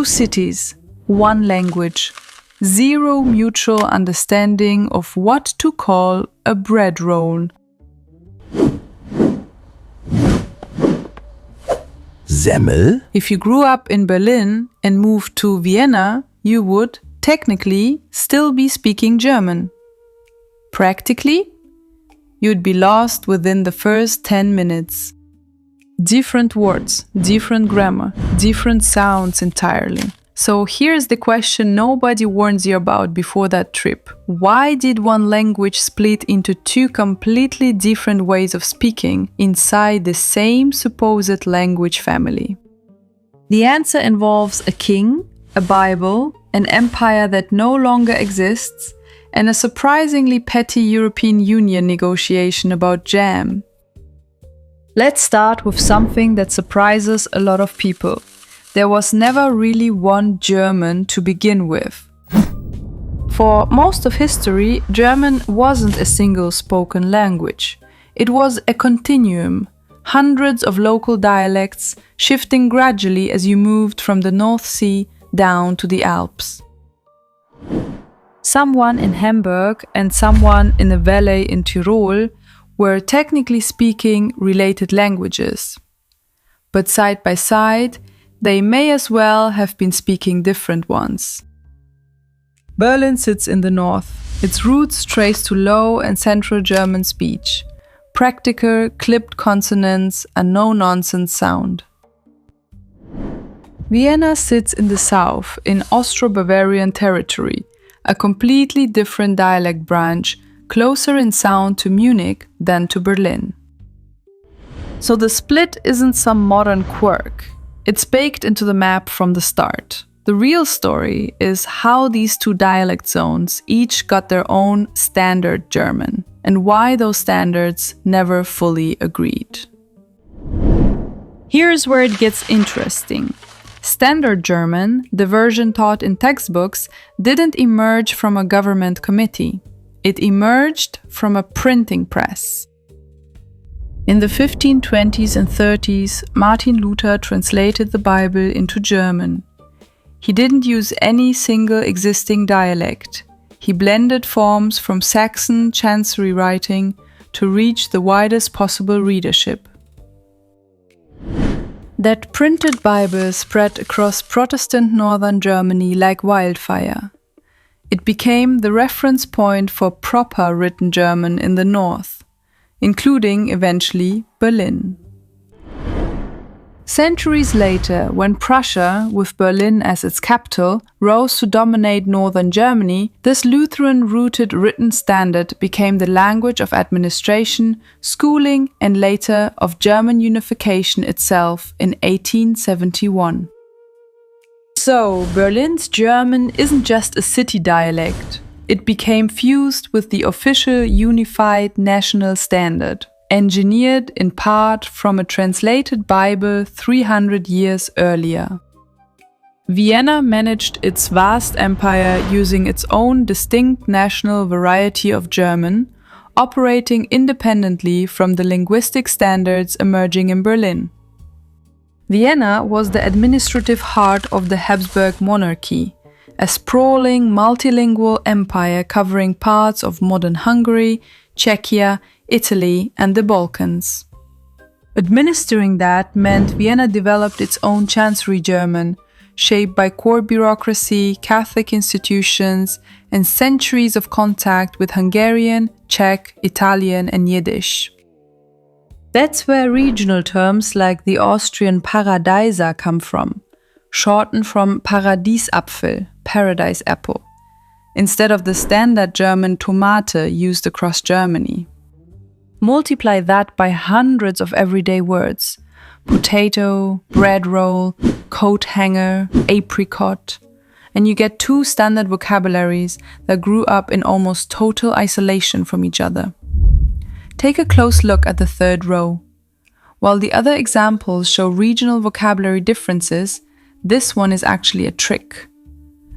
Two cities, one language, zero mutual understanding of what to call a bread roll. Semmel? If you grew up in Berlin and moved to Vienna, you would, technically, still be speaking German. Practically, you'd be lost within the first 10 minutes. Different words, different grammar, different sounds entirely. So here's the question nobody warns you about before that trip. Why did one language split into two completely different ways of speaking inside the same supposed language family? The answer involves a king, a Bible, an empire that no longer exists, and a surprisingly petty European Union negotiation about jam. Let's start with something that surprises a lot of people. There was never really one German to begin with. For most of history, German wasn't a single spoken language. It was a continuum, hundreds of local dialects shifting gradually as you moved from the North Sea down to the Alps. Someone in Hamburg and someone in a valley in Tyrol were technically speaking related languages. But side by side, they may as well have been speaking different ones. Berlin sits in the north, its roots trace to Low and Central German speech, practical, clipped consonants and no-nonsense sound. Vienna sits in the south, in Austro-Bavarian territory, a completely different dialect branch, closer in sound to Munich than to Berlin. So the split isn't some modern quirk. It's baked into the map from the start. The real story is how these two dialect zones each got their own standard German, and why those standards never fully agreed. Here's where it gets interesting. Standard German, the version taught in textbooks, didn't emerge from a government committee. It emerged from a printing press. In the 1520s and 30s, Martin Luther translated the Bible into German. He didn't use any single existing dialect. He blended forms from Saxon chancery writing to reach the widest possible readership. That printed Bible spread across Protestant northern Germany like wildfire. It became the reference point for proper written German in the north, including, eventually, Berlin. Centuries later, when Prussia, with Berlin as its capital, rose to dominate northern Germany, this Lutheran-rooted written standard became the language of administration, schooling, and later of German unification itself in 1871. So, Berlin's German isn't just a city dialect. It became fused with the official unified national standard, engineered in part from a translated Bible 300 years earlier. Vienna managed its vast empire using its own distinct national variety of German, operating independently from the linguistic standards emerging in Berlin. Vienna was the administrative heart of the Habsburg monarchy, a sprawling multilingual empire covering parts of modern Hungary, Czechia, Italy, and the Balkans. Administering that meant Vienna developed its own chancery German, shaped by court bureaucracy, Catholic institutions, and centuries of contact with Hungarian, Czech, Italian, and Yiddish. That's where regional terms like the Austrian Paradeiser come from, shortened from Paradiesapfel, paradise apple, instead of the standard German Tomate used across Germany. Multiply that by hundreds of everyday words: potato, bread roll, coat hanger, apricot, and you get two standard vocabularies that grew up in almost total isolation from each other. Take a close look at the third row. While the other examples show regional vocabulary differences, this one is actually a trick.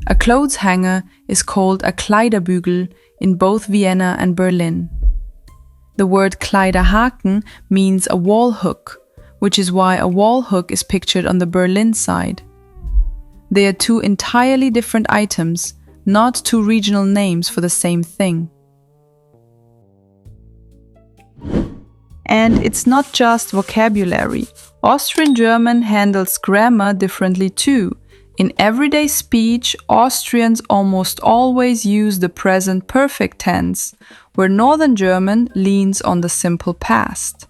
A clothes hanger is called a Kleiderbügel in both Vienna and Berlin. The word Kleiderhaken means a wall hook, which is why a wall hook is pictured on the Berlin side. They are two entirely different items, not two regional names for the same thing. And it's not just vocabulary. Austrian German handles grammar differently too. In everyday speech, Austrians almost always use the present perfect tense, where Northern German leans on the simple past.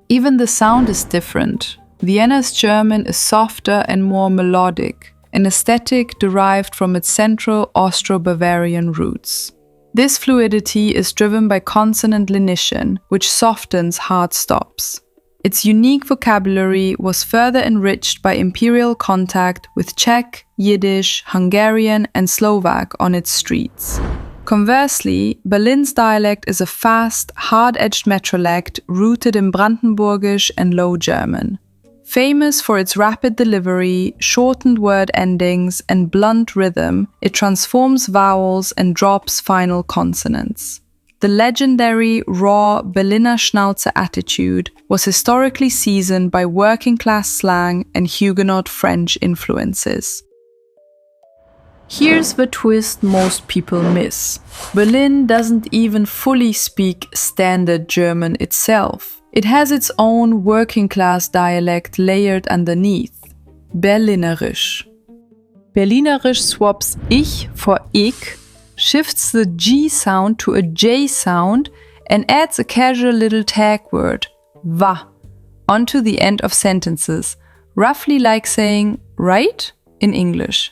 Even the sound is different. Vienna's German is softer and more melodic, an aesthetic derived from its central Austro-Bavarian roots. This fluidity is driven by consonant lenition, which softens hard stops. Its unique vocabulary was further enriched by imperial contact with Czech, Yiddish, Hungarian, and Slovak on its streets. Conversely, Berlin's dialect is a fast, hard-edged metrolect rooted in Brandenburgish and Low German. Famous for its rapid delivery, shortened word endings, and blunt rhythm, it transforms vowels and drops final consonants. The legendary, raw Berliner Schnauze attitude was historically seasoned by working-class slang and Huguenot French influences. Here's the twist most people miss. Berlin doesn't even fully speak Standard German itself. It has its own working-class dialect layered underneath, Berlinerisch. Berlinerisch swaps ich for ich, shifts the G sound to a J sound, and adds a casual little tag word, wa, onto the end of sentences, roughly like saying right in English.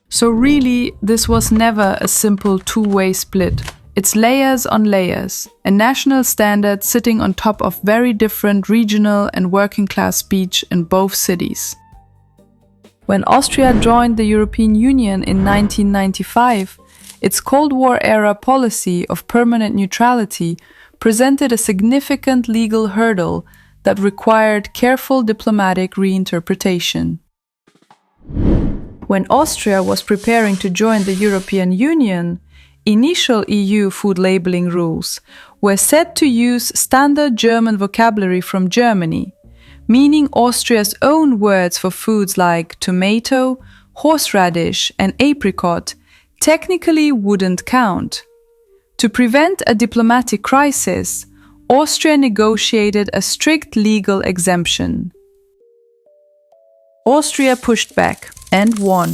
So really, this was never a simple two-way split. It's layers on layers, a national standard sitting on top of very different regional and working-class speech in both cities. When Austria joined the European Union in 1995, its Cold War-era policy of permanent neutrality presented a significant legal hurdle that required careful diplomatic reinterpretation. When Austria was preparing to join the European Union, initial EU food labeling rules were set to use standard German vocabulary from Germany, meaning Austria's own words for foods like tomato, horseradish, and apricot technically wouldn't count. To prevent a diplomatic crisis, Austria negotiated a strict legal exemption. Austria pushed back and won.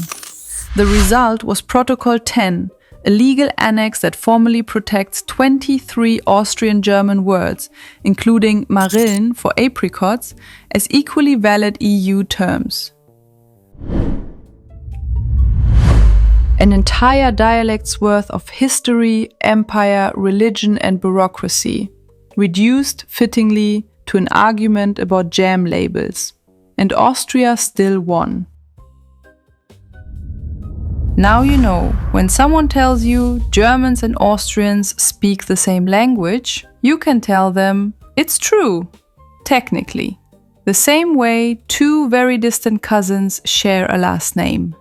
The result was Protocol 10, a legal annex that formally protects 23 Austrian German words, including Marillen for apricots, as equally valid EU terms. An entire dialect's worth of history, empire, religion, and bureaucracy, reduced fittingly to an argument about jam labels. And Austria still won. Now you know, when someone tells you Germans and Austrians speak the same language, you can tell them it's true, technically. The same way two very distant cousins share a last name.